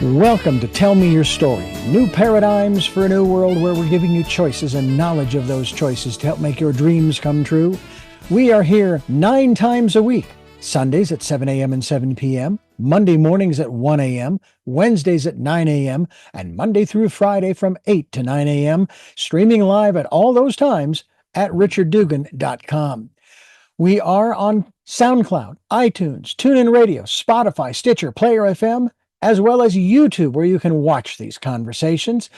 Welcome to Tell Me Your Story. New paradigms for a new world where we're giving you choices and knowledge of those choices to help make your dreams come true. We are here 9 times a week. Sundays at 7 a.m. and 7 p.m., Monday mornings at 1 a.m., Wednesdays at 9 a.m., and Monday through Friday from 8 to 9 a.m., streaming live at all those times at richarddugan.com. We are on SoundCloud, iTunes, TuneIn Radio, Spotify, Stitcher, Player FM, as well as YouTube, where you can watch these conversations.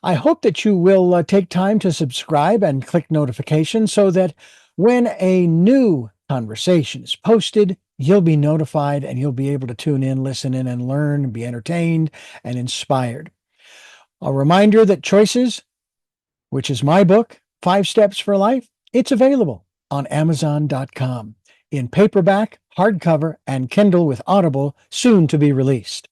I hope that you will take time to subscribe and click notifications so that when a new conversation is posted, you'll be notified and you'll be able to tune in, listen in, and learn, and be entertained and inspired. A reminder that Choices, which is my book, 5 Steps for Life, it's available on Amazon.com in paperback, hardcover, and Kindle with Audible, soon to be released.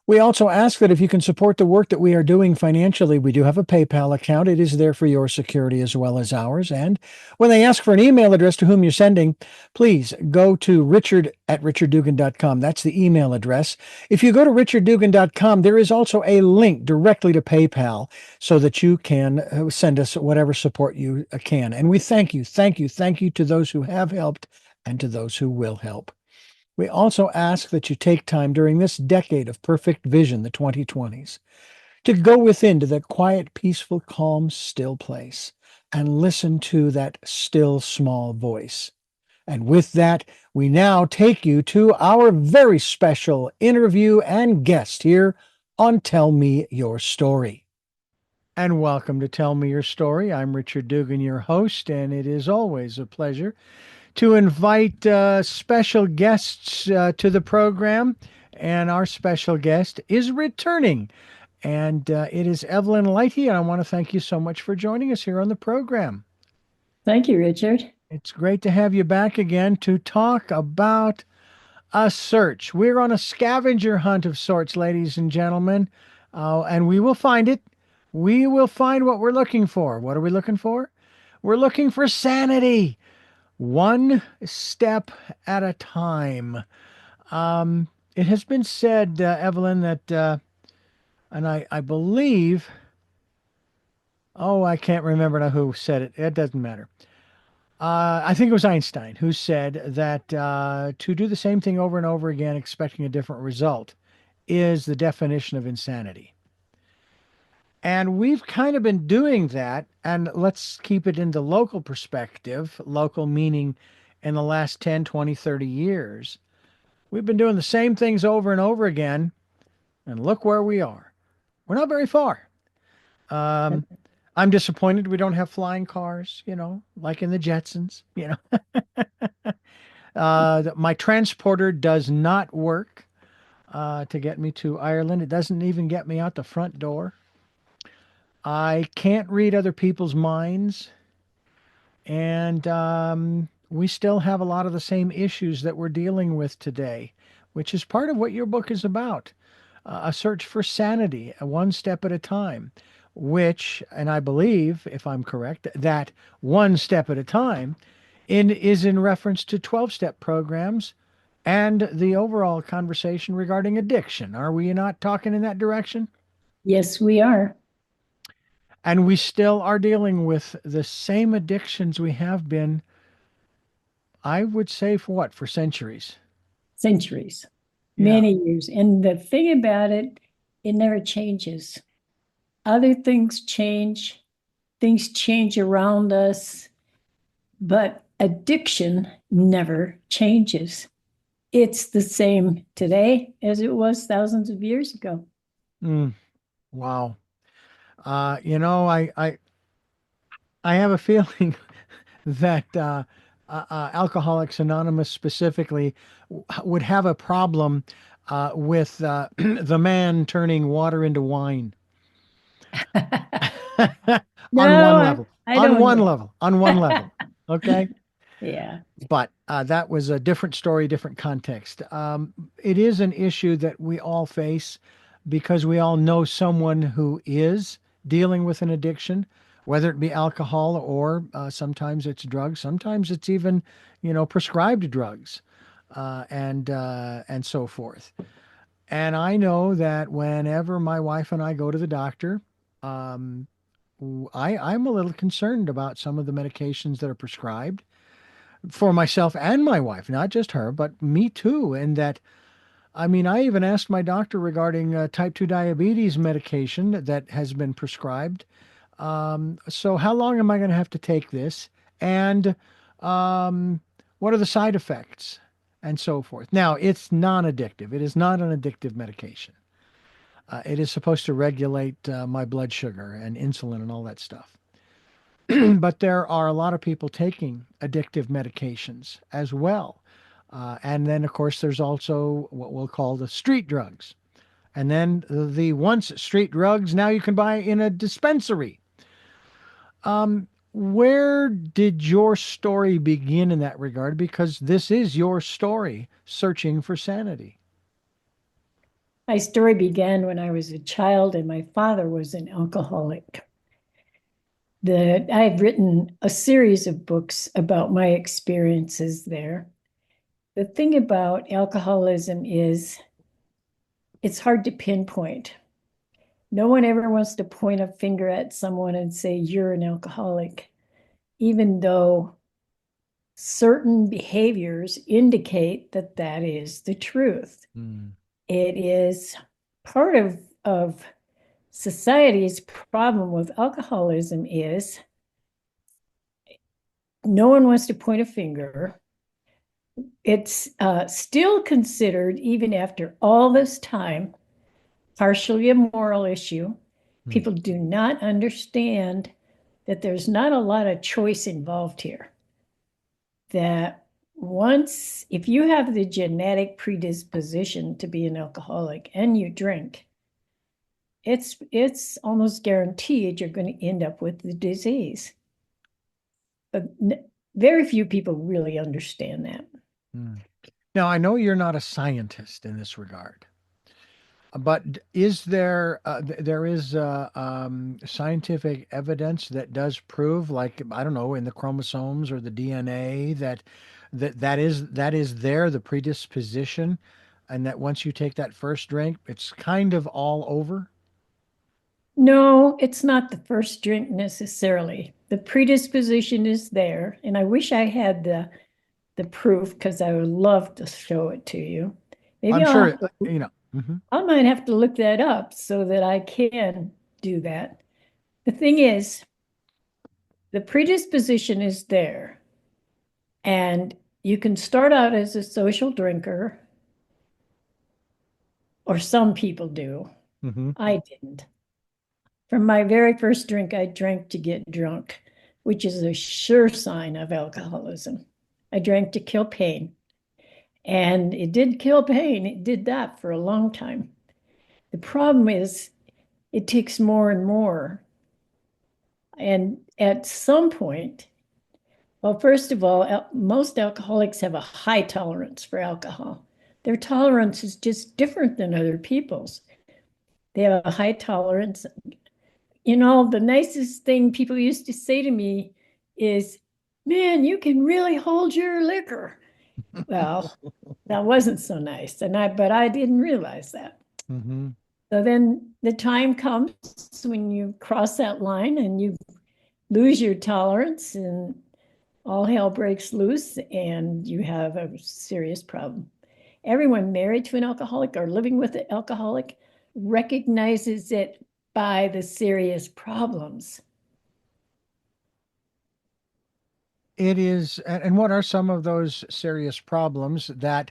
We also ask that if you can support the work that we are doing financially, we do have a PayPal account. It is there for your security as well as ours. And when they ask for an email address to whom you're sending, please go to richard@richarddugan.com. That's the email address. If you go to richarddugan.com, there is also a link directly to PayPal so that you can send us whatever support you can. And we thank you to those who have helped and to those who will help. We also ask that you take time during this decade of perfect vision, the 2020s, to go within to that quiet, peaceful, calm, still place and listen to that still, small voice. And with that, we now take you to our very special interview and guest here on Tell Me Your Story. And welcome to Tell Me Your Story. I'm Richard Dugan, your host, and it is always a pleasure to invite special guests to the program. And our special guest is returning. And it is Evelyn Leite. And I want to thank you so much for joining us here on the program. Thank you, Richard. It's great to have you back again to talk about a search. We're on a scavenger hunt of sorts, ladies and gentlemen. And we will find it. We will find what we're looking for. What are we looking for? We're looking for sanity. One step at a time. It has been said, Evelyn, that, and I believe, I can't remember now who said it. It doesn't matter. I think it was Einstein who said that to do the same thing over and over again, expecting a different result, is the definition of insanity. And we've kind of been doing that, and let's keep it in the local perspective, local meaning in the last 10, 20, 30 years. We've been doing the same things over and over again, and look where we are. We're not very far. I'm disappointed we don't have flying cars, like in the Jetsons, My transporter does not work to get me to Ireland. It doesn't even get me out the front door. I can't read other people's minds, and we still have a lot of the same issues that we're dealing with today, which is part of what your book is about, a search for sanity, one step at a time, which, and I believe, if I'm correct, that one step at a time is in reference to 12-step programs and the overall conversation regarding addiction. Are we not talking in that direction? Yes, we are. And we still are dealing with the same addictions we have been, I would say, for centuries. Centuries, Yeah. many years. And the thing about it, it never changes. Other things change around us, but addiction never changes. It's the same today as it was thousands of years ago. Wow. I have a feeling that Alcoholics Anonymous specifically would have a problem with the man turning water into wine. No, On one level. Okay. Yeah. But that was a different story, different context. It is an issue that we all face because we all know someone who is dealing with an addiction, whether it be alcohol or sometimes it's drugs, sometimes it's even, prescribed drugs, and so forth. And I know that whenever my wife and I go to the doctor, um, I'm a little concerned about some of the medications that are prescribed for myself and my wife, not just her, but me too. And that, I mean, I even asked my doctor regarding type 2 diabetes medication that has been prescribed. So, how long am I going to have to take this? And um, what are the side effects? And so forth. Now, it's non addictive, it is not an addictive medication. It is supposed to regulate my blood sugar and insulin and all that stuff. But there are a lot of people taking addictive medications as well. And then, of course, there's also what we'll call the street drugs. And then the once street drugs now you can buy in a dispensary. Where did your story begin in that regard? Because this is your story, searching for sanity. My story began when I was a child and my father was an alcoholic. I've written a series of books about my experiences there. The thing about alcoholism is it's hard to pinpoint. No one ever wants to point a finger at someone and say, you're an alcoholic, even though certain behaviors indicate that that is the truth. Mm, It is part of society's problem with alcoholism is no one wants to point a finger. It's still considered, even after all this time, partially a moral issue. mm, People do not understand that there's not a lot of choice involved here. That once, if you have the genetic predisposition to be an alcoholic and you drink, it's almost guaranteed you're going to end up with the disease. But very few people really understand that. mm. Now, I know you're not a scientist in this regard, but is there there is scientific evidence that does prove, like I don't know, in the chromosomes or the DNA that that is there the predisposition, and that once you take that first drink, it's kind of all over? No, it's not the first drink necessarily. The predisposition is there, and I wish I had the proof because I would love to show it to you. Maybe I'm sure, you know. Mhm. I might have to look that up so that I can do that. The thing is, the predisposition is there, and you can start out as a social drinker, or some people do. Mhm. I didn't. From my very first drink, I drank to get drunk, which is a sure sign of alcoholism. I drank to kill pain, and it did kill pain. It did that for a long time. The problem is, it takes more and more. And at some point, well, first of all, most alcoholics have a high tolerance for alcohol. Their tolerance is just different than other people's. They have a high tolerance. You know, the nicest thing people used to say to me is, man, you can really hold your liquor. Well, that wasn't so nice. But I didn't realize that. Mhm. So then the time comes when you cross that line and you lose your tolerance and all hell breaks loose and you have a serious problem. Everyone married to an alcoholic or living with an alcoholic recognizes it by the serious problems. It is, and what are some of those serious problems that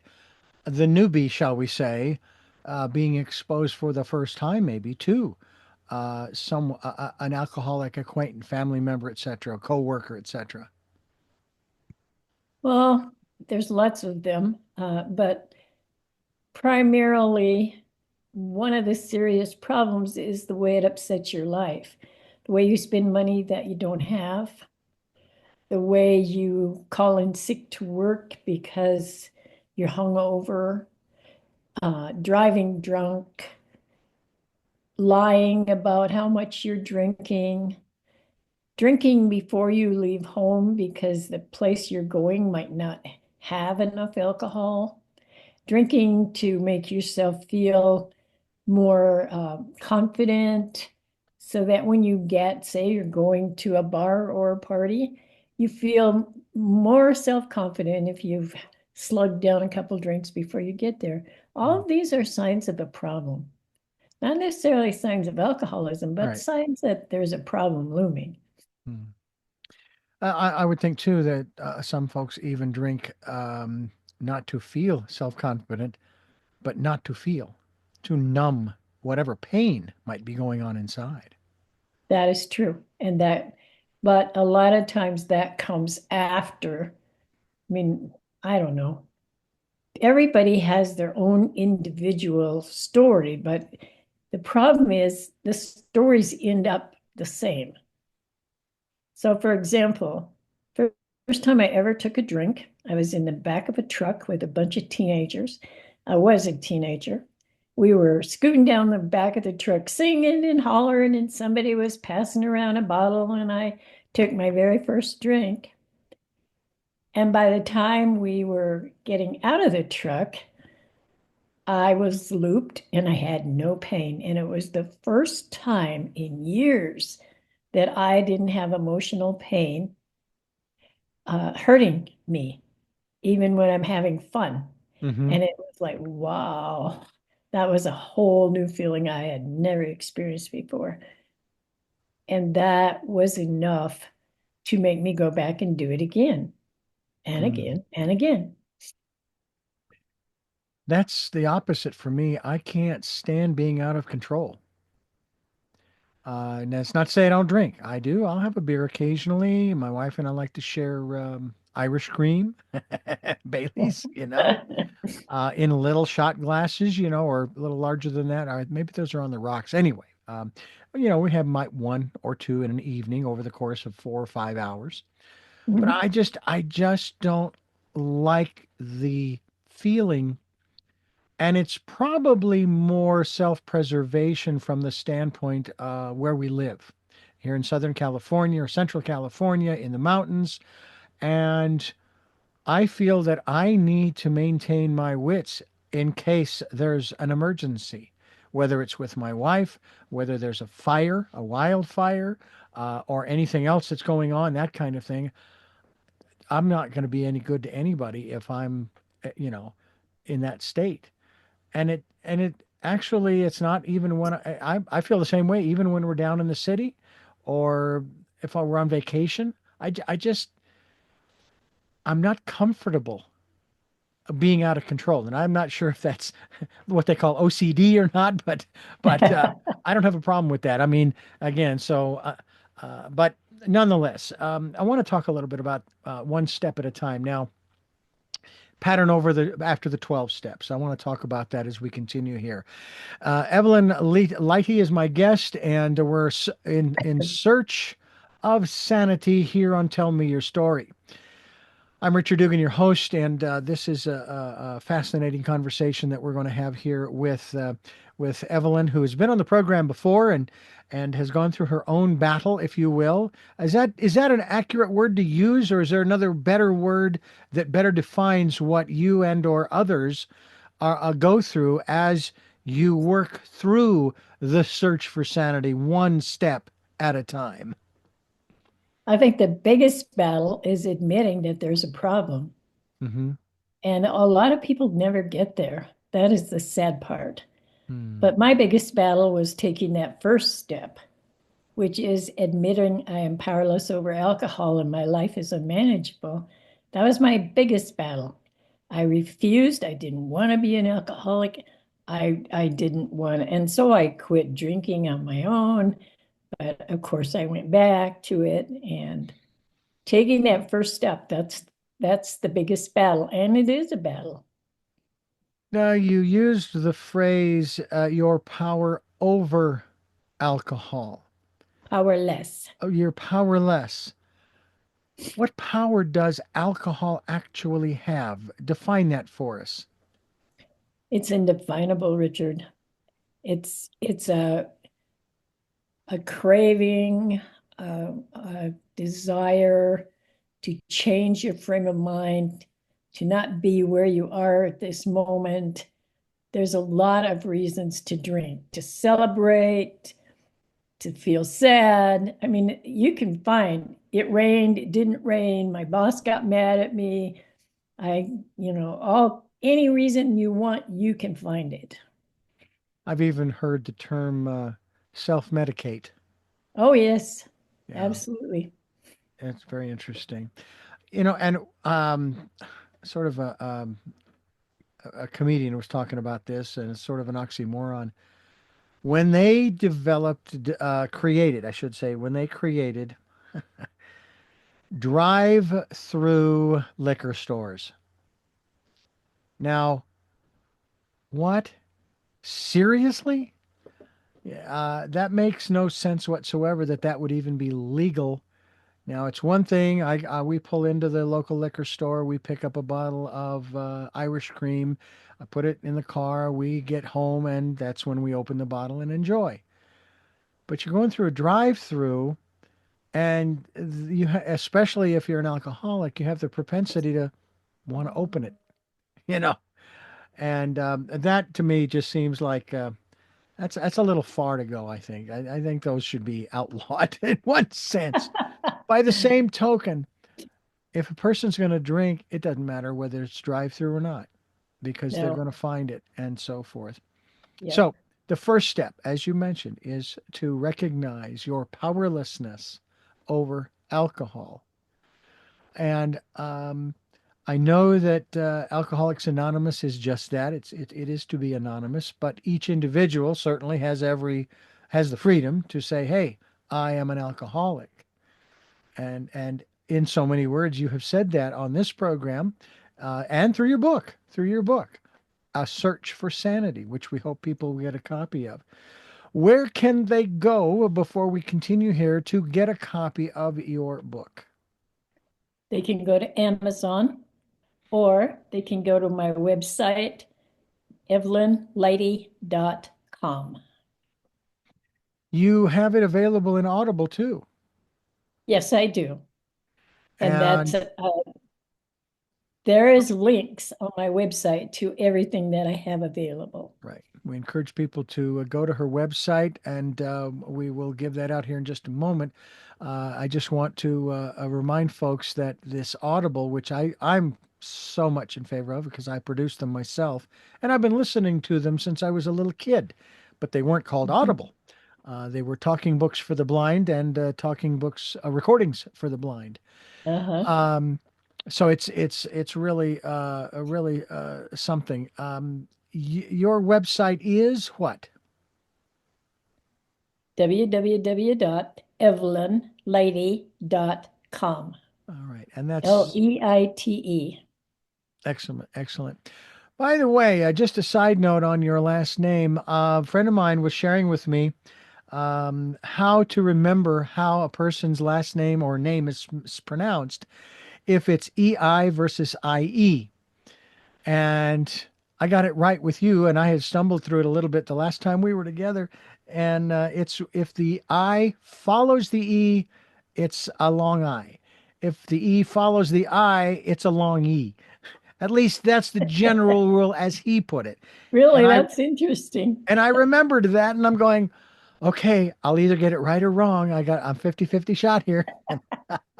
the newbie, shall we say, being exposed for the first time, maybe to an alcoholic acquaintance, family member, etc., co-worker, etc.? Well, there's lots of them, but primarily one of the serious problems is the way it upsets your life, the way you spend money that you don't have, the way you call in sick to work because you're hungover, driving drunk, lying about how much you're drinking, drinking before you leave home because the place you're going might not have enough alcohol. drinking to make yourself feel more confident so that when you get, say, you're going to a bar or a party, you feel more self-confident if you've slugged down a couple drinks before you get there. All Mm. of these are signs of a problem. Not necessarily signs of alcoholism, but Right. signs that there's a problem looming. Mm. I would think too that some folks even drink not to feel self-confident, but not to feel, to numb whatever pain might be going on inside. That is true. But a lot of times that comes after. I mean, I don't know. Everybody has their own individual story, but the problem is the stories end up the same. So, for example, first time I ever took a drink, I was in the back of a truck with a bunch of teenagers. I was a teenager. We were scooting down the back of the truck, singing and hollering, and somebody was passing around a bottle, and I took my very first drink. And by the time we were getting out of the truck, I was looped and I had no pain. And it was the first time in years that I didn't have emotional pain hurting me, even when I'm having fun. Mm-hmm. And it was like, wow, that was a whole new feeling I had never experienced before. And that was enough to make me go back and do it again and Mm. again and again. That's the opposite for me. I can't stand being out of control. And that's not to say I don't drink. I do. I'll have a beer occasionally. My wife and I like to share Irish cream, Bailey's, in little shot glasses, or a little larger than that. Or maybe those are on the rocks. Anyway, we have one or two in an evening over the course of 4 or 5 hours. But Mhm. I just don't like the feeling. And it's probably more self-preservation from the standpoint where we live here in Southern California or Central California in the mountains. And I feel that I need to maintain my wits in case there's an emergency, whether it's with my wife, whether there's a fire, a wildfire, or anything else that's going on, that kind of thing. I'm not going to be any good to anybody if I'm, in that state. And it actually, it's not even when I feel the same way, even when we're down in the city, or if I were on vacation. I just I'm not comfortable being out of control, and I'm not sure if that's what they call OCD or not, but I don't have a problem with that. I mean, again, but nonetheless, I want to talk a little bit about one step at a time now. Pattern over the after the 12 steps. I want to talk about that as we continue here. Evelyn Leite is my guest, and we're in search of sanity here on Tell Me Your Story. I'm Richard Dugan, your host, and this is a fascinating conversation that we're going to have here with Evelyn, who has been on the program before and has gone through her own battle, if you will. Is that an accurate word to use, or is there another better word that better defines what you and or others go through as you work through the search for sanity, one step at a time? I think the biggest battle is admitting that there's a problem. Mm-hmm. And a lot of people never get there. That is the sad part. Hmm. But my biggest battle was taking that first step, which is admitting I am powerless over alcohol and my life is unmanageable. That was my biggest battle. I refused. I didn't want to be an alcoholic. I didn't want, and so I quit drinking on my own. But of course, I went back to it and taking that first step, that's the biggest battle. And it is a battle. Now, you used the phrase your power over alcohol. Powerless. Oh, you're powerless. What power does alcohol actually have? Define that for us. It's indefinable, Richard. It's a craving, a desire to change your frame of mind, to not be where you are at this moment. There's a lot of reasons to drink, to celebrate, to feel sad. I mean, you can find it rained, it didn't rain, my boss got mad at me. All any reason you want, you can find it. I've even heard the term self-medicate. Oh, yes, Yeah, absolutely. it's very interesting. And sort of a comedian was talking about this, and it's sort of an oxymoron. When they created, I should say, when they created drive-through liquor stores. Now, what? Seriously? Yeah, that makes no sense whatsoever that that would even be legal. Now, it's one thing. We pull into the local liquor store, we pick up a bottle of Irish cream, I put it in the car, we get home, and that's when we open the bottle and enjoy. But you're going through a drive-through, and especially if you're an alcoholic, you have the propensity to want to open it, you know. And that to me just seems like that's a little far to go. I think those should be outlawed in one sense. By the same token, if a person's going to drink, it doesn't matter whether it's drive-through or not, because they're No, going to find it and so forth. yep. So the first step, as you mentioned, is to recognize your powerlessness over alcohol. And I know that Alcoholics Anonymous is just that. It is to be anonymous, but each individual certainly has the freedom to say, "Hey, I am an alcoholic." And in so many words, you have said that on this program, and through your book, A Search for Sanity, which we hope people will get a copy of. Where can they go before we continue here to get a copy of your book? They can go to Amazon or they can go to my website, evelynleite.com. You have it available in Audible too. Yes, I do. And And there is links on my website to everything that I have available. right, we encourage people to go to her website, and we will give that out here in just a moment. I just want to remind folks that this Audible, which I'm so much in favor of because I produced them myself, and I've been listening to them since I was a little kid, but they weren't called Audible. They were talking books for the blind and talking books, recordings for the blind. Uh-huh. Um, so it's really really something. Your website is what? www.evelynleite.com. All right, and that's Leite. excellent, excellent. By the way, just a side note on your last name, a friend of mine was sharing with me how to remember how a person's last name or name is pronounced if it's EI versus IE. And I got it right with you, and I had stumbled through it a little bit the last time we were together. And it's if the I follows the E, it's a long I. If the E follows the I, it's a long E. At least that's the general rule as he put it. And Really, I that's interesting. and I remembered that, and I'm going, okay, I'll either get it right or wrong. I'm 50-50 shot here. You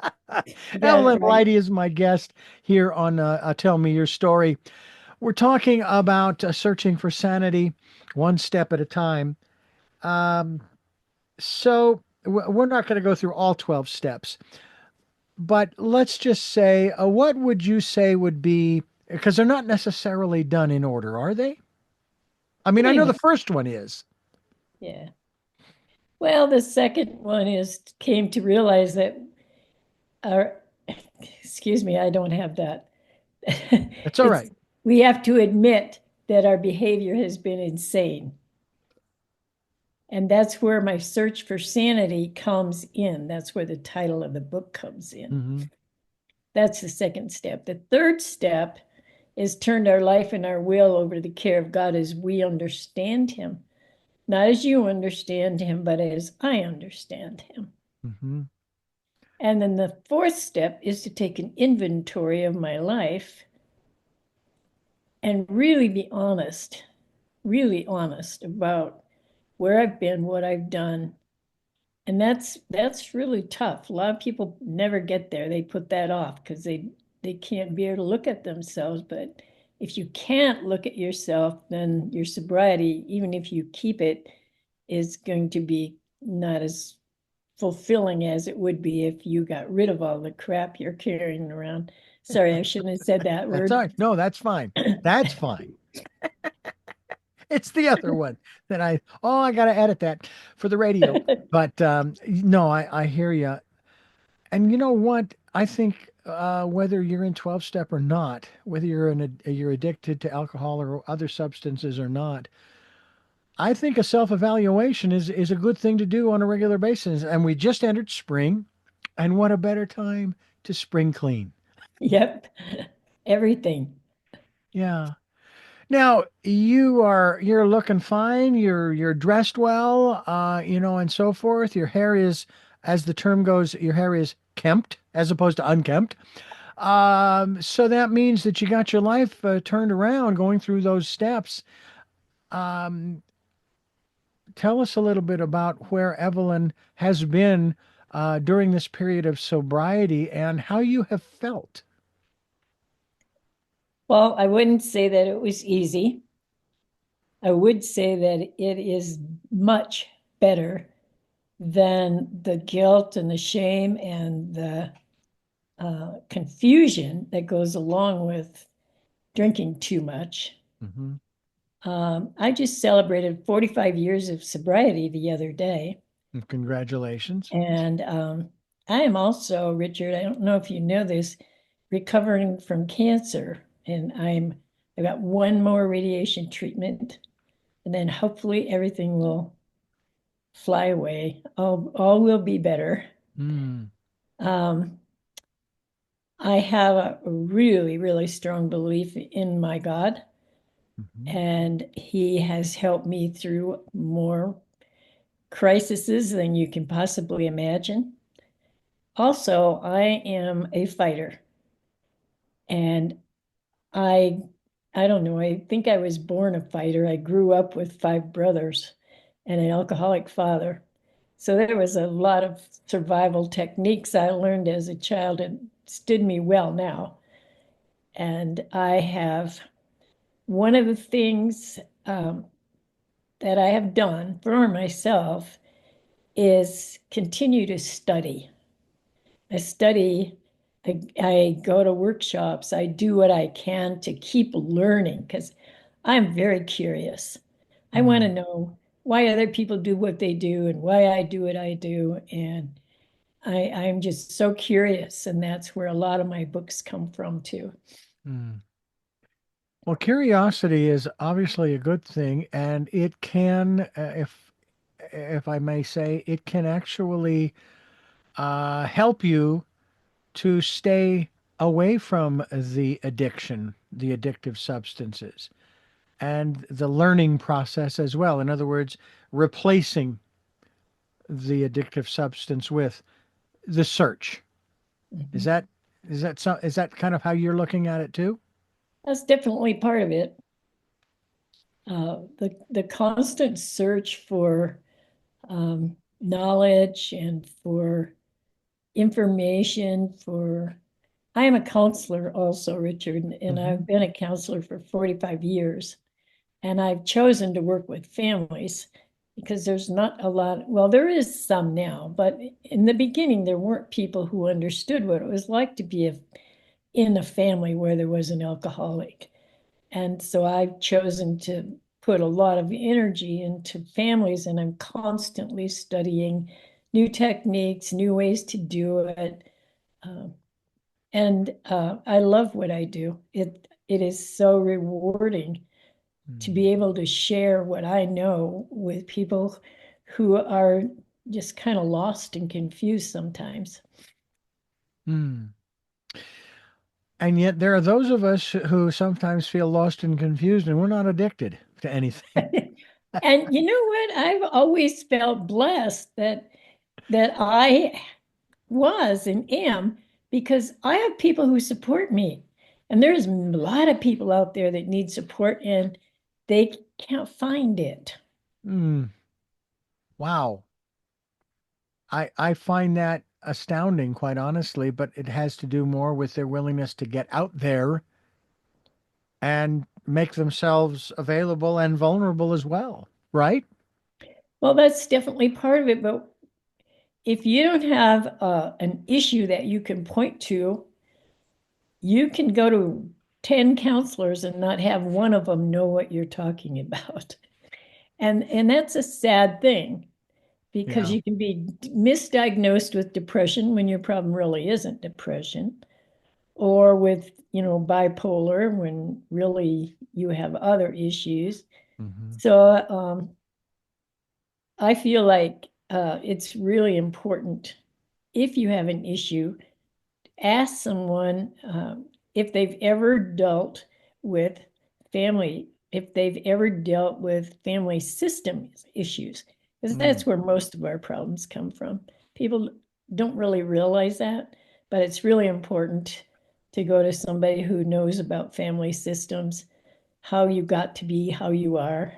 got it Evelyn right. Leite is my guest here on Tell Me Your Story. We're talking about searching for sanity one step at a time. Um, we're not going to go through all 12 steps, but let's just say, what would you say would be, because they're not necessarily done in order, are they? I mean, I Pretty know the much. first one is. Yeah. Well, the second one is came to realize that our, excuse me, I don't have that. It's all It's right. we have to admit that our behavior has been insane. And that's where my search for sanity comes in. That's where the title of the book comes in. Mm-hmm. That's the second step. The third step is turned our life and our will over to the care of God as we understand Him. Not as you understand Him, but as I understand Him. Mm-hmm. And then the fourth step is to take an inventory of my life and really honest about where I've been, what I've done. And that's really tough. A lot of people never get there. They put that off because they can't bear to look at themselves. But if you can't look at yourself, then your sobriety, even if you keep it, is going to be not as fulfilling as it would be if you got rid of all the crap you're carrying around. Sorry, I shouldn't have said that That's all word. right. No, that's fine. That's fine. It's the other one that I got to edit that for the radio. But no, I hear you. And you know what? I think whether you're in 12 step or not, whether you're addicted to alcohol or other substances or not, I think a self-evaluation is a good thing to do on a regular basis. And we just entered spring, and what a better time to spring clean. Yep, everything. Yeah. Now you're looking fine. You're dressed well, and so forth. Your hair is, as the term goes, your hair is kempt as opposed to unkempt. So that means that you got your life turned around going through those steps. Um, Tell us a little bit about where Evelyn has been during this period of sobriety and how you have felt. Well, I wouldn't say that it was easy. I would say that it is much better than the guilt and the shame and the confusion that goes along with drinking too much. Hmm. I just celebrated 45 years of sobriety the other day. Congratulations. And I am also, Richard, I don't know if you know this, recovering from cancer. And I got one more radiation treatment, and then hopefully everything will fly away. All will be better. Mm. Um, I have a really, really strong belief in my God, Hmm. and He has helped me through more crises than you can possibly imagine. Also, I am a fighter, and I I don't know, I think I was born a fighter. I grew up with five brothers and an alcoholic father. So there was a lot of survival techniques I learned as a child and stood me well now. And I have one of the things that I have done for myself is continue to study. I study, I go to workshops, I do what I can to keep learning because I'm very curious. I want to Mm. know why other people do what they do and why I do what I do. And I'm just so curious. And that's where a lot of my books come from, too. Mm. Well, curiosity is obviously a good thing, and it can, if I may say, it can actually help you to stay away from the addiction, the addictive substances, and the learning process as well. In other words, replacing the addictive substance with the search. Is Mhm. that is that kind of how you're looking at it too? That's definitely part of it. The constant search for knowledge and for information for I am a counselor also, Richard, and Hmm. I've been a counselor for 45 years. And I've chosen to work with families because there's not a lot, well, there is some now, but in the beginning, there weren't people who understood what it was like to be in a family where there was an alcoholic. And so I've chosen to put a lot of energy into families, and I'm constantly studying new techniques, new ways to do it. Um, and I love what I do. It is so rewarding to Mm. be able to share what I know with people who are just kind of lost and confused sometimes. Mm. And yet there are those of us who sometimes feel lost and confused, and we're not addicted to anything. And you know what? I've always felt blessed that I was and am because I have people who support me. And there's a lot of people out there that need support and they can't find it. Mm, wow. I find that astounding, quite honestly, but it has to do more with their willingness to get out there and make themselves available and vulnerable as well, right? Well, that's definitely part of it. But if you don't have an issue that you can point to, you can go to 10 counselors and not have one of them know what you're talking about. And that's a sad thing because Yeah. you can be misdiagnosed with depression when your problem really isn't depression, or with, bipolar when really you have other issues. Hmm. So I feel like it's really important if you have an issue, ask someone if they've ever dealt with if they've ever dealt with family system issues, because Mm. that's where most of our problems come from. People don't really realize that, but it's really important to go to somebody who knows about family systems, how you got to be how you are.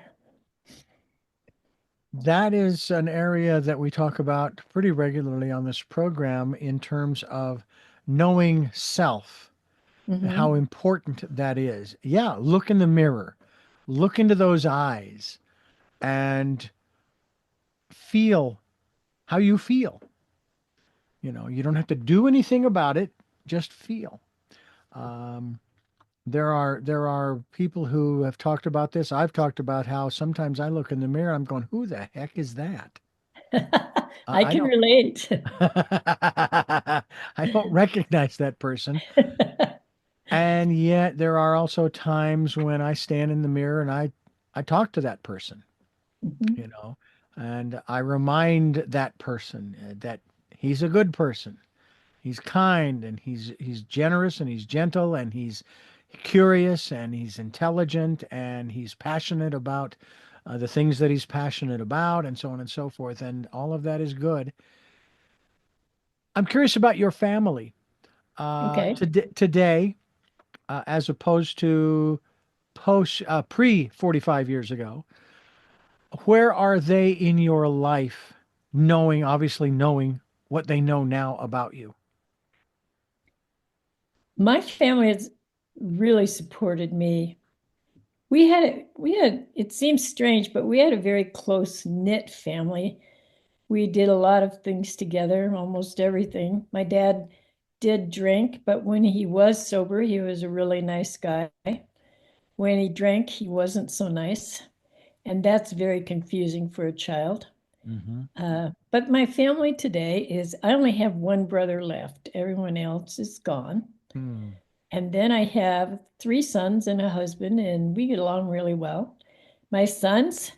That is an area that we talk about pretty regularly on this program in terms of knowing self, how Mm-hmm. important that is. Yeah, look in the mirror, look into those eyes, and feel how you feel. You don't have to do anything about it, just feel. Um, there are people who have talked about this. I've talked about how sometimes I look in the mirror, I'm going, who the heck is that? I I can don't relate. I don't recognize that person. And yet there are also times when I stand in the mirror and I talk to that person, you Mhm. know, and I remind that person that he's a good person. He's kind and he's generous and he's gentle and he's curious and he's intelligent and he's passionate about the things that he's passionate about and so on and so forth. And all of that is good. I'm curious about your family Okay. today, as opposed to post pre 45 years ago. Where are they in your life, obviously knowing what they know now about you? My family has really supported me. It seems strange, but we had a very close knit family. We did a lot of things together, almost everything. My dad did drink, but when he was sober, he was a really nice guy. When he drank, he wasn't so nice. And that's very confusing for a child. Hmm. But my family today I only have one brother left, everyone else is gone. Hmm. And then I have three sons and a husband, and we get along really well. My sons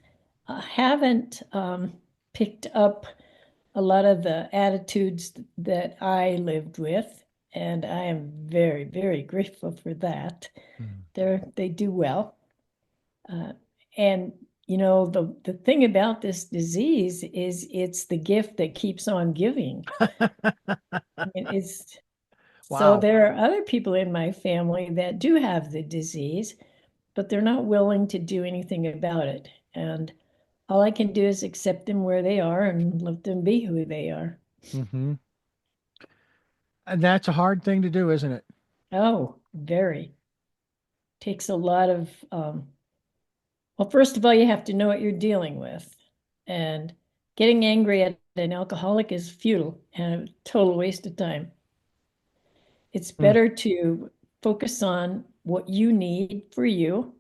haven't picked up a lot of the attitudes that I lived with, and I am very, very grateful for that. Hmm. They do well. Uh, and the thing about this disease is it's the gift that keeps on giving. It's so Wow. there are other people in my family that do have the disease, but they're not willing to do anything about it. And all I can do is accept them where they are and let them be who they are. Hmm. And that's a hard thing to do, isn't it? Oh, very. Takes a lot of, well, first of all, you have to know what you're dealing with. And getting angry at an alcoholic is futile and a total waste of time. It's Hmm. better to focus on what you need for you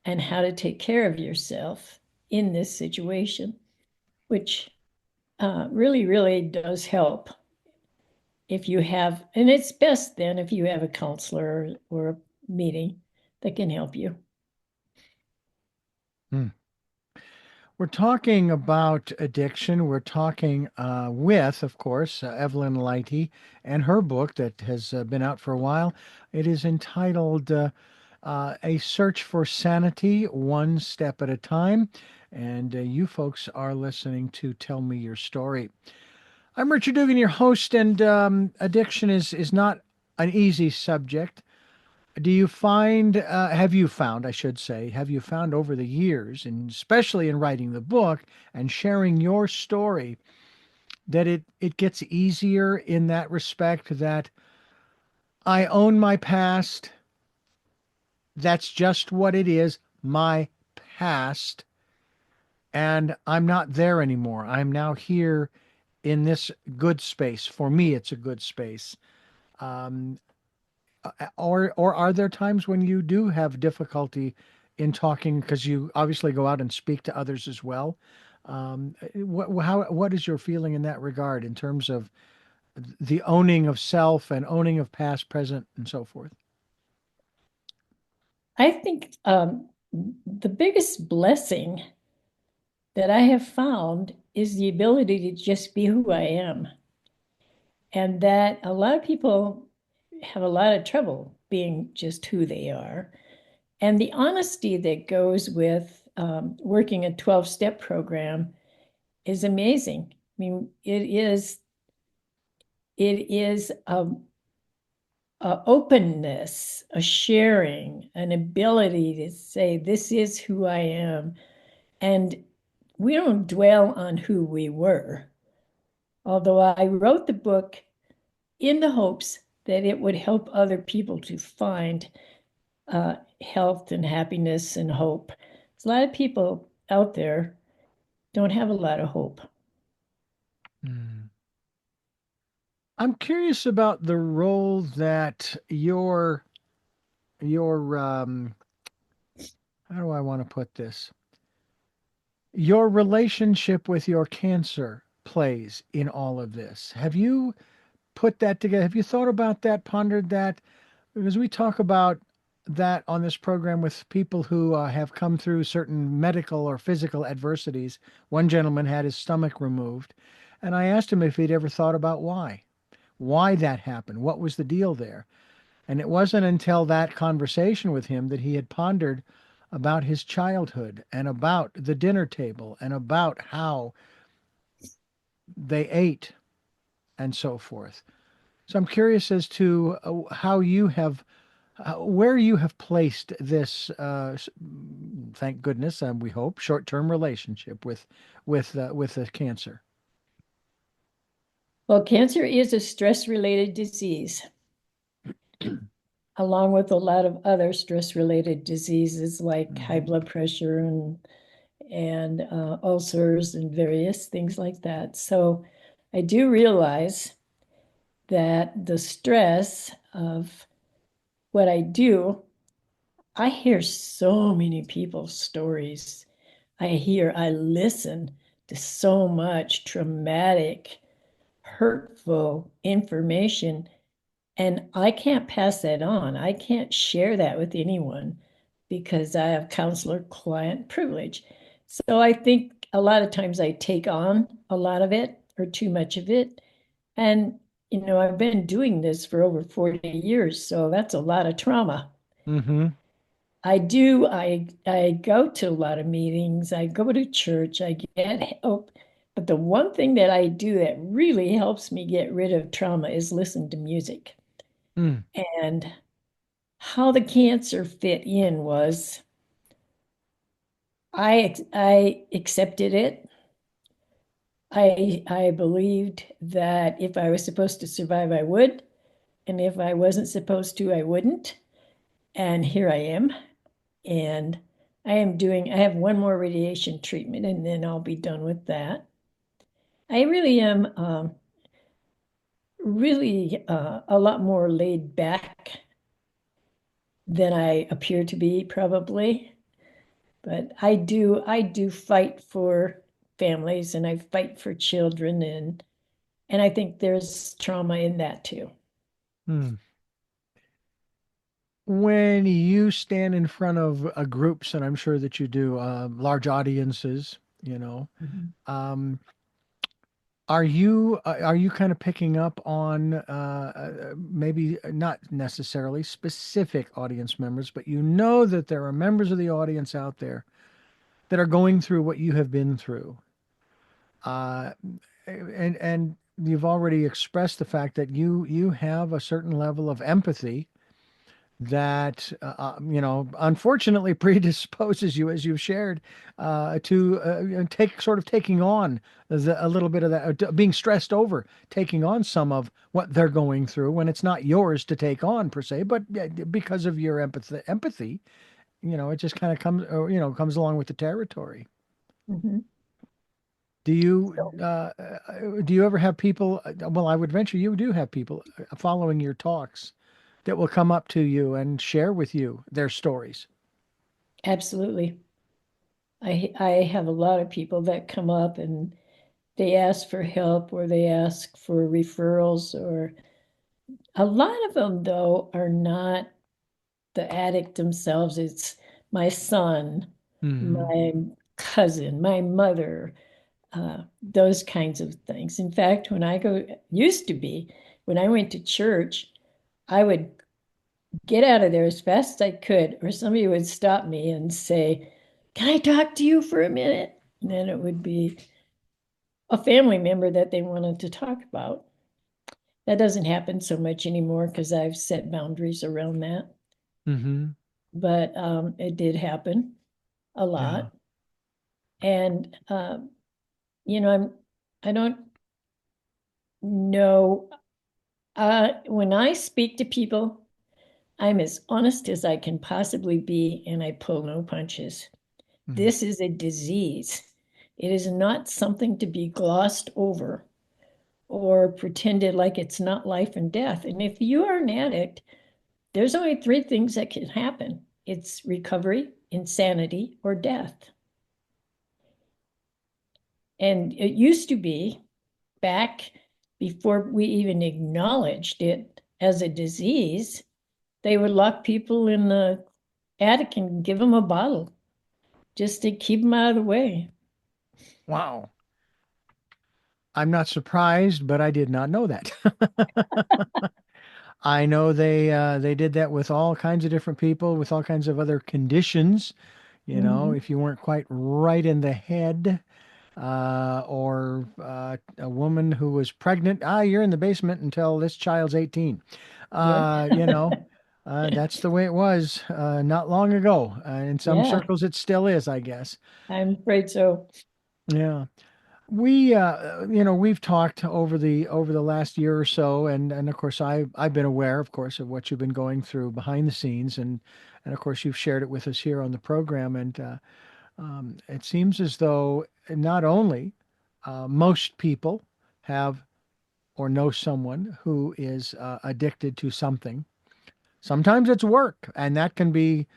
and how to take care of yourself in this situation, which really, really does help if you have, and it's best then if you have a counselor or a meeting that can help you. Hmm. We're talking about addiction. We're talking with, of course, Evelyn Leite and her book that has been out for a while. It is entitled A Search for Sanity, One Step at a Time. And you folks are listening to Tell Me Your Story. I'm Richard Dugan, your host, and addiction is not an easy subject. Do you find, have you found, I should say, have you found over the years, and especially in writing the book and sharing your story, that it gets easier in that respect, that I own my past. That's just what it is, my past, and I'm not there anymore. I'm now here in this good space. For me, it's a good space. Um, or are there times when you do have difficulty in talking because you obviously go out and speak to others as well? What is your feeling in that regard in terms of the owning of self and owning of past, present, and so forth? I think the biggest blessing that I have found is the ability to just be who I am. And that a lot of people have a lot of trouble being just who they are. And the honesty that goes with working a 12-step program is amazing. I mean, it is a openness, a sharing, an ability to say, this is who I am. And we don't dwell on who we were. Although I wrote the book in the hopes that it would help other people to find health and happiness and hope. There's a lot of people out there don't have a lot of hope. Hmm. I'm curious about the role that your how do I want to put this? Your relationship with your cancer plays in all of this. Have you put that together? Have you thought about that, pondered that? Because we talk about that on this program with people who have come through certain medical or physical adversities. One gentleman had his stomach removed, and I asked him if he'd ever thought about why that happened, what was the deal there. And it wasn't until that conversation with him that he had pondered about his childhood and about the dinner table and about how they ate and so forth. So I'm curious as to how you have, where you have placed this, thank goodness, we hope, short-term relationship with the cancer. Well, cancer is a stress-related disease, along with a lot of other stress-related diseases like high Mhm. blood pressure and ulcers and various things like that. So I do realize that the stress of what I do, I hear so many people's stories. I listen to so much traumatic, hurtful information, and I can't pass that on. I can't share that with anyone because I have counselor client privilege. So I think a lot of times I take on a lot of it or too much of it. And, I've been doing this for over 40 years. So that's a lot of trauma. Mm-hmm. I go to a lot of meetings, I go to church, I get help. But the one thing that I do that really helps me get rid of trauma is listen to music. Mm. And how the cancer fit in was I accepted it. I believed that if I was supposed to survive, I would, and if I wasn't supposed to, I wouldn't. And here I am. And I have one more radiation treatment and then I'll be done with that. I really am really a lot more laid back than I appear to be, probably. But I do fight for families and I fight for children and I think there's trauma in that too. Mm. When you stand in front of groups, and I'm sure that you do, large audiences, Mhm. um, are you kind of picking up on maybe not necessarily specific audience members, but you know that there are members of the audience out there that are going through what you have been through, uh, and you've already expressed the fact that you have a certain level of empathy that unfortunately predisposes you, as you've shared, to take sort of taking on a little bit of that, being stressed over taking on some of what they're going through when it's not yours to take on per se, but because of your empathy, it just kind of comes, or, comes along with the territory. Mhm. Do you So do you ever have people? Well, I would venture you do have people following your talks that will come up to you and share with you their stories. absolutely. I have a lot of people that come up and they ask for help or they ask for referrals, or a lot of them though are not the addict themselves. It's my son, Hmm. my cousin, my mother, those kinds of things. In fact, used to be, when I went to church, I would get out of there as fast as I could, or somebody would stop me and say, "Can I talk to you for a minute?" And then it would be a family member that they wanted to talk about. That doesn't happen so much anymore because I've set boundaries around that. Hmm. But it did happen a Yeah. lot. And you know, I don't know. When I speak to people, I'm as honest as I can possibly be, and I pull no punches. Hmm. This is a disease. It is not something to be glossed over or pretended like it's not life and death. And if you are an addict, there's only three things that can happen: it's recovery, insanity, or death. And it used to be, back before we even acknowledged it as a disease, they would lock people in the attic and give them a bottle just to keep them out of the way. Wow. I'm not surprised, but I did not know that. I know they did that with all kinds of different people with all kinds of other conditions. Mhm. If you weren't quite right in the head, or a woman who was pregnant, you're in the basement until this child's 18. Yeah. Uh, you know, that's the way it was not long ago. In some Yeah, circles, it still is, I guess. I'm afraid so. Yeah. We've talked over the last year or so, and of course I've been aware, of course, of what you've been going through behind the scenes, and of course you've shared it with us here on the program, and it seems as though not only most people have or know someone who is addicted to something. Sometimes it's work, and that can be,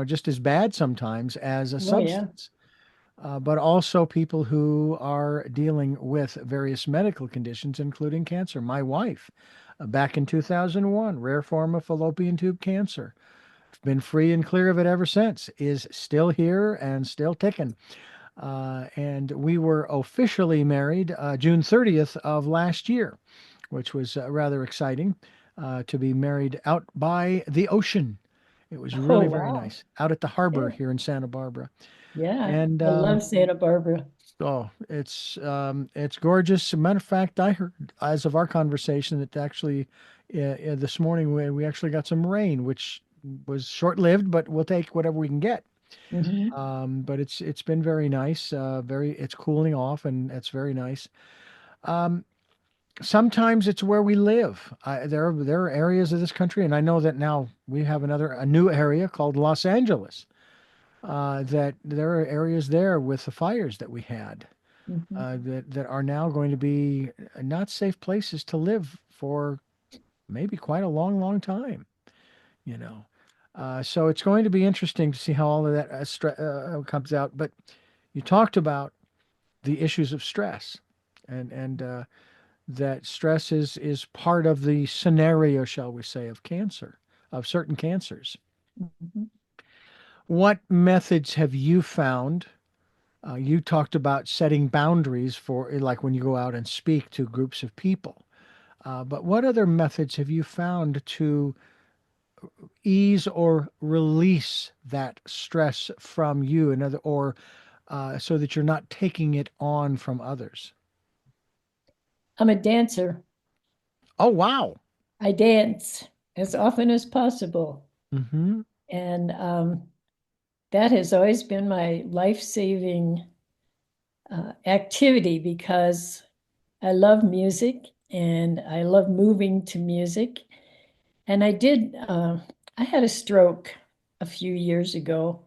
just as bad sometimes as a Oh, yeah. substance. But also people who are dealing with various medical conditions, including cancer. My wife, back in 2001, rare form of fallopian tube cancer. Been free and clear of it ever since. Is still here and still ticking. And we were officially married June 30th of last year, which was rather exciting to be married out by the ocean. It was Oh, really very wow. nice out at the harbor Yeah. here in Santa Barbara. Yeah. And I love Santa Barbara. oh, it's gorgeous. As a matter of fact, I heard as of our conversation that actually this morning we actually got some rain, which was short-lived, but we'll take whatever we can get. Mhm. But it's been very nice. It's cooling off, and it's very nice. Um, Sometimes it's where we live. There are areas of this country, and I know that now we have a new area called Los Angeles. That there are areas there with the fires that we had Mhm. that are now going to be not safe places to live for maybe quite a long, long time. You know, so it's going to be interesting to see how all of that comes out. But you talked about the issues of stress, and that stress is part of the scenario, shall we say, of cancer, of certain cancers. Mhm. What methods have you found? You talked about setting boundaries for, like, when you go out and speak to groups of people. But what other methods have you found to ease or release that stress from you, or so that you're not taking it on from others? I'm a dancer. Oh, wow. I dance as often as possible. Mm-hmm. And that has always been my life-saving activity because I love music and I love moving to music. And I had a stroke a few years ago,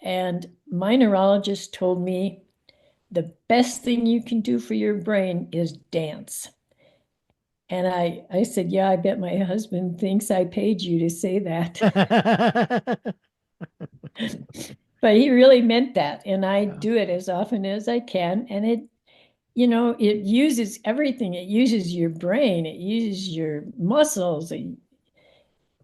and my neurologist told me the best thing you can do for your brain is dance. And I said, yeah, I bet my husband thinks I paid you to say that. But he really meant that. And I Yeah. do it as often as I can. And it uses everything. It uses your brain, it uses your muscles, and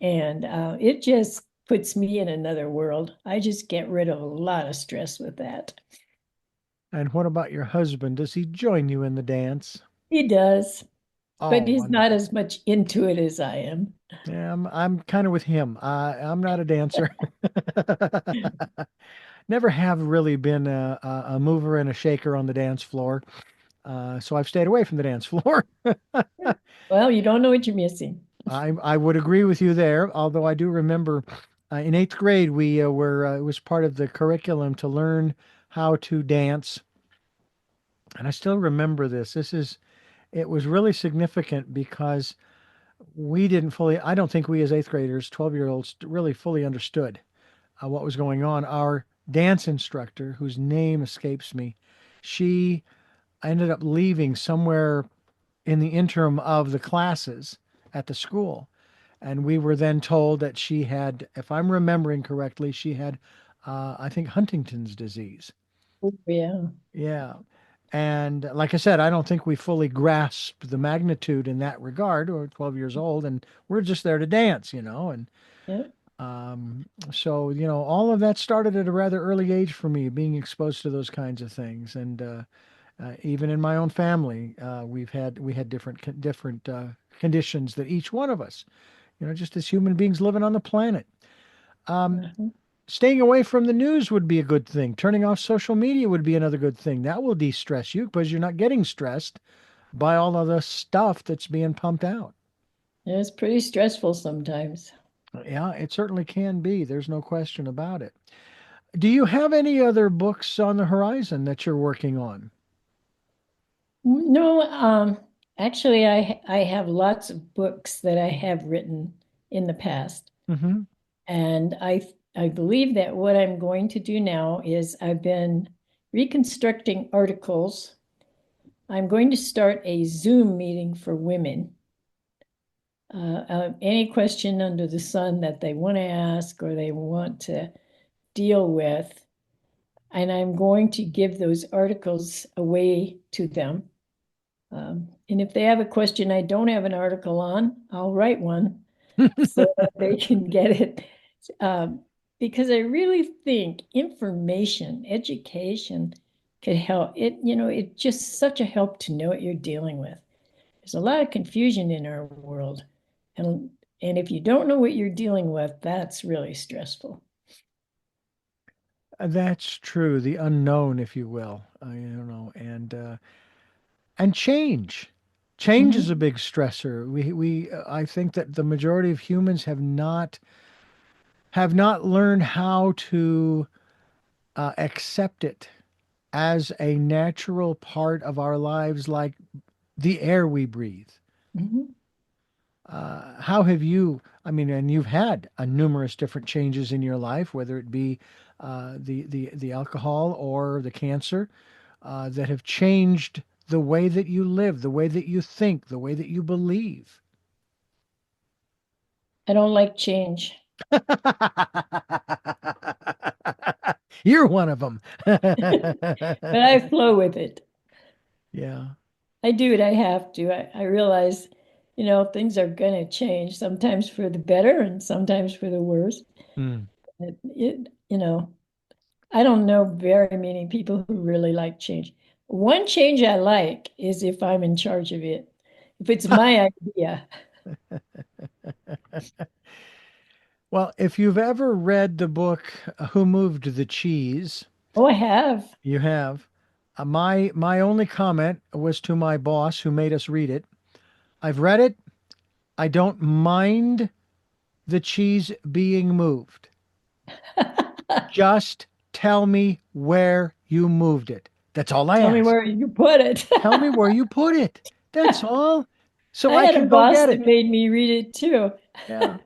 it just puts me in another world. I just get rid of a lot of stress with that. And what about your husband? Does he join you in the dance? He does, Oh, but he's not wonderful. as much into it as I am. Yeah, I'm kind of with him. I'm not a dancer. Never have really been a mover and a shaker on the dance floor. So I've stayed away from the dance floor. Well, you don't know what you're missing. I would agree with you there, although I do remember in eighth grade we were it was part of the curriculum to learn how to dance, and I still remember this. It was really significant because we didn't fully. I don't think we as eighth graders, 12-year-olds, really fully understood what was going on. Our dance instructor, whose name escapes me, she ended up leaving somewhere in the interim of the classes at the school. And we were then told that she had, if I'm remembering correctly, she had, I think, Huntington's disease. Oh, yeah. Yeah. And like I said, I don't think we fully grasped the magnitude in that regard. We're 12 years old and we're just there to dance, And Yeah. so, all of that started at a rather early age for me, being exposed to those kinds of things. And even in my own family, we had different conditions that each one of us, just as human beings living on the planet. Um, Uh-huh. Staying away from the news would be a good thing. Turning off social media would be another good thing. That will de-stress you because you're not getting stressed by all of the stuff that's being pumped out. Yeah, it's pretty stressful sometimes. Yeah, it certainly can be. There's no question about it. Do you have any other books on the horizon that you're working on? No, actually, I have lots of books that I have written in the past, Mm-hmm. and I believe that what I'm going to do now is I've been reconstructing articles. I'm going to start a Zoom meeting for women. Any question under the sun that they want to ask or they want to deal with, and I'm going to give those articles away to them. And if they have a question I don't have an article on, I'll write one so that they can get it. Um, because I really think information, education could help. It's just such a help to know what you're dealing with. There's a lot of confusion in our world. And and if you don't know what you're dealing with, that's really stressful. That's true. The unknown, if you will, and change. Change is a Mhm. big stressor. I think that the majority of humans have not learned how to accept it as a natural part of our lives, like the air we breathe. Mhm. How have you? I mean, and you've had numerous different changes in your life, whether it be the alcohol or the cancer, that have changed the way that you live, the way that you think, the way that you believe. I don't like change, You're one of them. but I flow with it. Yeah. I do it. I have to. I realize, things are going to change sometimes for the better and sometimes for the worse. Mm. I don't know very many people who really like change. One change I like is if I'm in charge of it. If it's my idea. Well, if you've ever read the book Who Moved the Cheese, Oh, I have. you have. My only comment was to my boss who made us read it. I've read it. I don't mind the cheese being moved. Just tell me where you moved it. That's all I Tell me ask. where you put it. Tell me where you put it. That's all. So I I had a can go boss get that it. made me read it too. Yeah.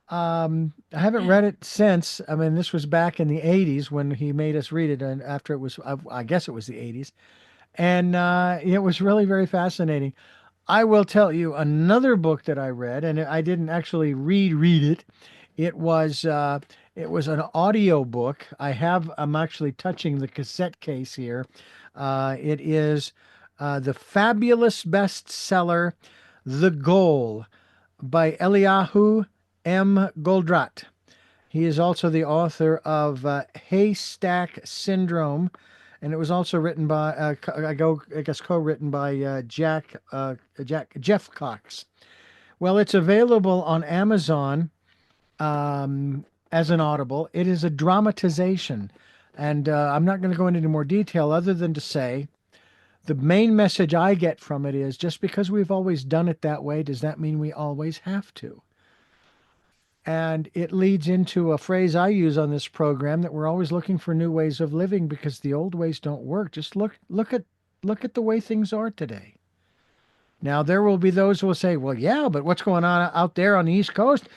I haven't read it since. I mean, this was back in the 80s when he made us read it, and after it was, I guess it was the 80s. And it was really very fascinating. I will tell you another book that I read, and I didn't actually read it. It was it was an audio book. I'm actually touching the cassette case here. It is the fabulous bestseller, The Goal by Eliyahu M. Goldratt. He is also the author of Haystack Syndrome, and it was also written by, I guess, co-written by Jeff Cox. Well, it's available on Amazon as an Audible. It is a dramatization, and I'm not going to go into any more detail other than to say the main message I get from it is just because we've always done it that way, does that mean we always have to? And it leads into a phrase I use on this program that we're always looking for new ways of living because the old ways don't work. Just look at the way things are today. Now there will be those who will say, "Well, yeah, but what's going on out there on the East Coast?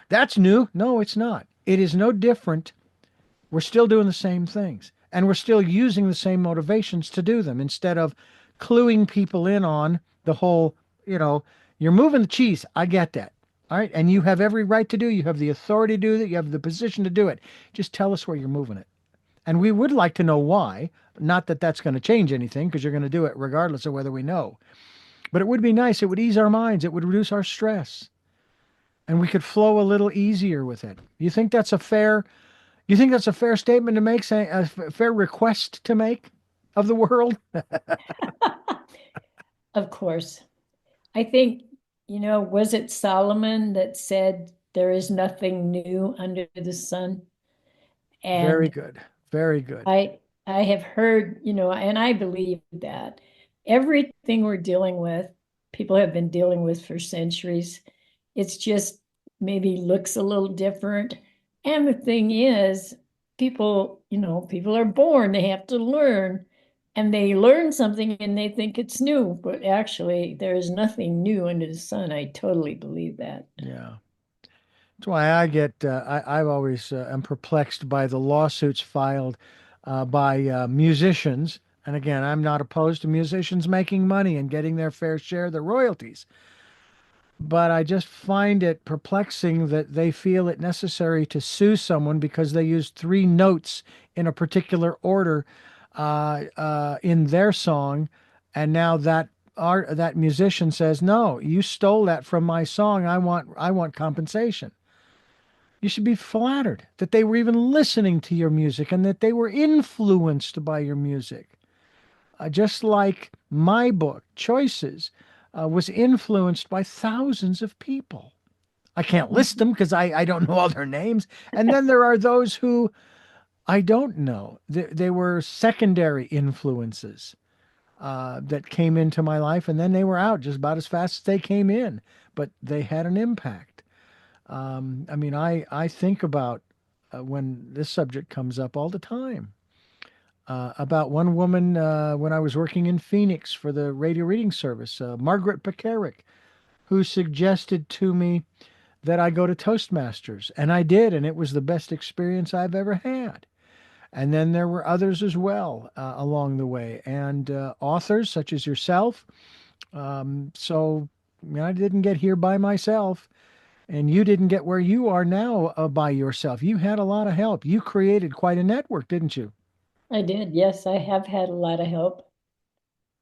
That's new." No, it's not. It is no different. We're still doing the same things, and we're still using the same motivations to do them instead of cluing people in on the whole, you know, you're moving the cheese. I get that. All right. And you have every right to do. You have the authority to do that. You have the position to do it. Just tell us where you're moving it. And we would like to know why. Not that that's going to change anything because you're going to do it regardless of whether we know. But it would be nice. It would ease our minds. It would reduce our stress. And we could flow a little easier with it. You think that's a fair statement to make, saying a fair request to make of the world? Of course. I think, was it Solomon that said there is nothing new under the sun? Very And good. Very good. I have heard, and I believe that everything we're dealing with, people have been dealing with for centuries. It's just maybe looks a little different. And the thing is, people are born, they have to learn, and they learn something and they think it's new, but actually there is nothing new under the sun. I totally believe that. Yeah. That's why I've always am perplexed by the lawsuits filed by musicians. And again, I'm not opposed to musicians making money and getting their fair share of the royalties. But I just find it perplexing that they feel it necessary to sue someone because they used three notes in a particular order in their song, and now that musician says, "No, you stole that from my song. I want compensation." You should be flattered that they were even listening to your music and that they were influenced by your music. Just like my book, Choices, was influenced by thousands of people. I can't list them because I don't know all their names. And then there are those who I don't know. They were secondary influences that came into my life, and then they were out just about as fast as they came in, but they had an impact. I mean, I think about when this subject comes up all the time. About one woman when I was working in Phoenix for the radio reading service, Margaret Pekaric, who suggested to me that I go to Toastmasters. And I did, and it was the best experience I've ever had. And then there were others as well along the way, and authors such as yourself. So I didn't get here by myself, and you didn't get where you are now by yourself. You had a lot of help. You created quite a network, didn't you? I did. Yes, I have had a lot of help,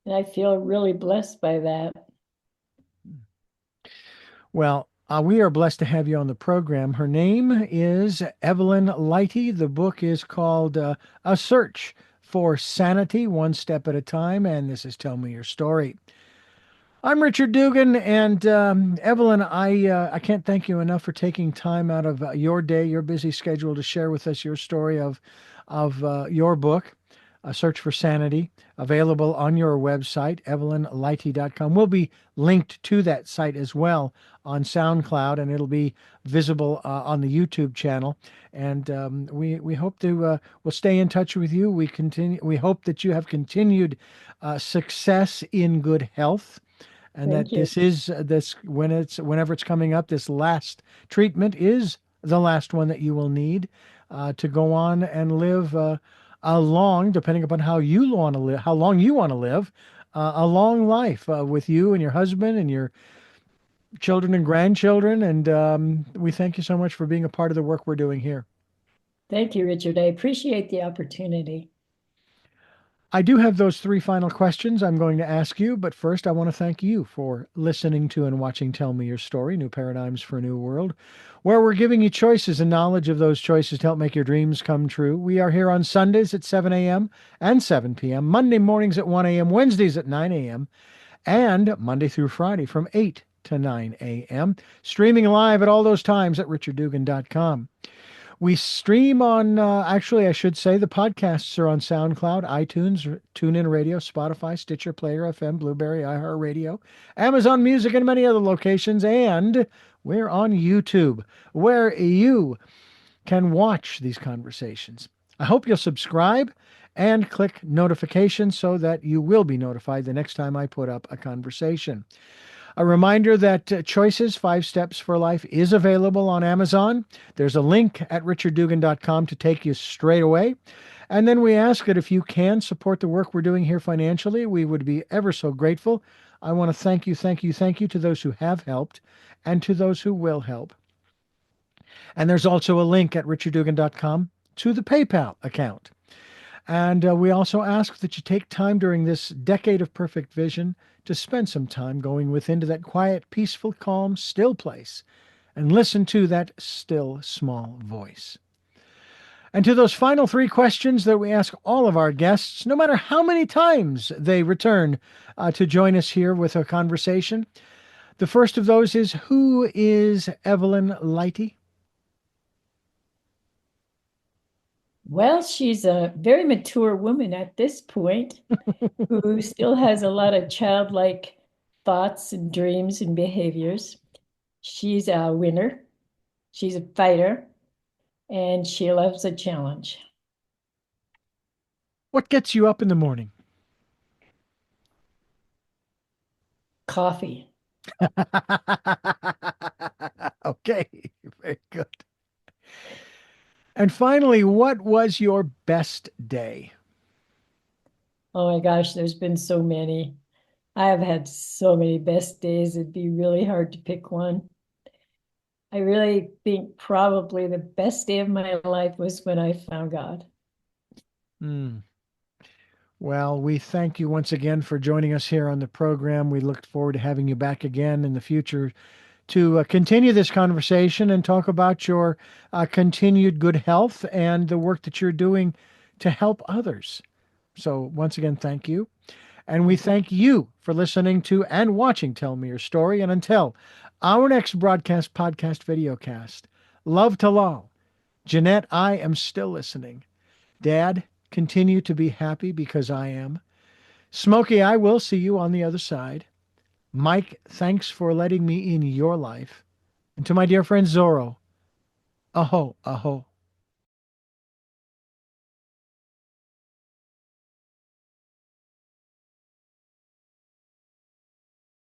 and I feel really blessed by that. Well, we are blessed to have you on the program. Her name is Evelyn Leite. The book is called A Search for Sanity, One Step at a Time. And this is Tell Me Your Story. I'm Richard Dugan. And Evelyn, I can't thank you enough for taking time out of your day, your busy schedule, to share with us your story of your book. Search for Sanity, available on your website, evelynleite.com. We'll be linked to that site as well on SoundCloud, and it'll be visible on the YouTube channel. And we hope to we'll stay in touch with you. We hope that you have continued success in good health, and Thank that you. this is this whenever it's coming up, this last treatment is the last one that you will need to go on and live a long, depending upon how long you want to live, a long life with you and your husband and your children and grandchildren. And we thank you so much for being a part of the work we're doing here. Thank you, Richard. I appreciate the opportunity. I do have those three final questions I'm going to ask you, but first I want to thank you for listening to and watching Tell Me Your Story, New Paradigms for a New World, where we're giving you choices and knowledge of those choices to help make your dreams come true. We are here on Sundays at 7 a.m. and 7 p.m., Monday mornings at 1 a.m., Wednesdays at 9 a.m., and Monday through Friday from 8 to 9 a.m., streaming live at all those times at richarddugan.com. We stream on, actually, I should say, the podcasts are on SoundCloud, iTunes, TuneIn Radio, Spotify, Stitcher, Player FM, Blueberry, iHeartRadio, Amazon Music, and many other locations. And we're on YouTube, where you can watch these conversations. I hope you'll subscribe and click notifications so that you will be notified the next time I put up a conversation. A reminder that Choices 5 Steps for Life is available on Amazon. There's a link at richarddugan.com to take you straight away. And then we ask that if you can support the work we're doing here financially, we would be ever so grateful. I want to thank you, thank you, thank you to those who have helped and to those who will help. And there's also a link at richarddugan.com to the PayPal account. And we also ask that you take time during this decade of perfect vision to spend some time going within to that quiet, peaceful, calm, still place and listen to that still, small voice. And to those final three questions that we ask all of our guests, no matter how many times they return to join us here with a conversation. The first of those is, who is Evelyn Leite? Well, she's a very mature woman at this point who still has a lot of childlike thoughts and dreams and behaviors. She's a winner, she's a fighter, and she loves a challenge. What gets you up in the morning? Coffee. Okay, very good. And finally, what was your best day? Oh my gosh, there's been so many. I have had so many best days. It'd be really hard to pick one. I really think probably the best day of my life was when I found God. Hmm. Well, we thank you once again for joining us here on the program. We look forward to having you back again in the future to continue this conversation and talk about your continued good health and the work that you're doing to help others. So, once again, thank you. And we thank you for listening to and watching Tell Me Your Story. And until our next broadcast, podcast, videocast, love to Lal. Jeanette, I am still listening. Dad, continue to be happy because I am. Smokey, I will see you on the other side. Mike, thanks for letting me in your life. And to my dear friend Zorro, aho, aho.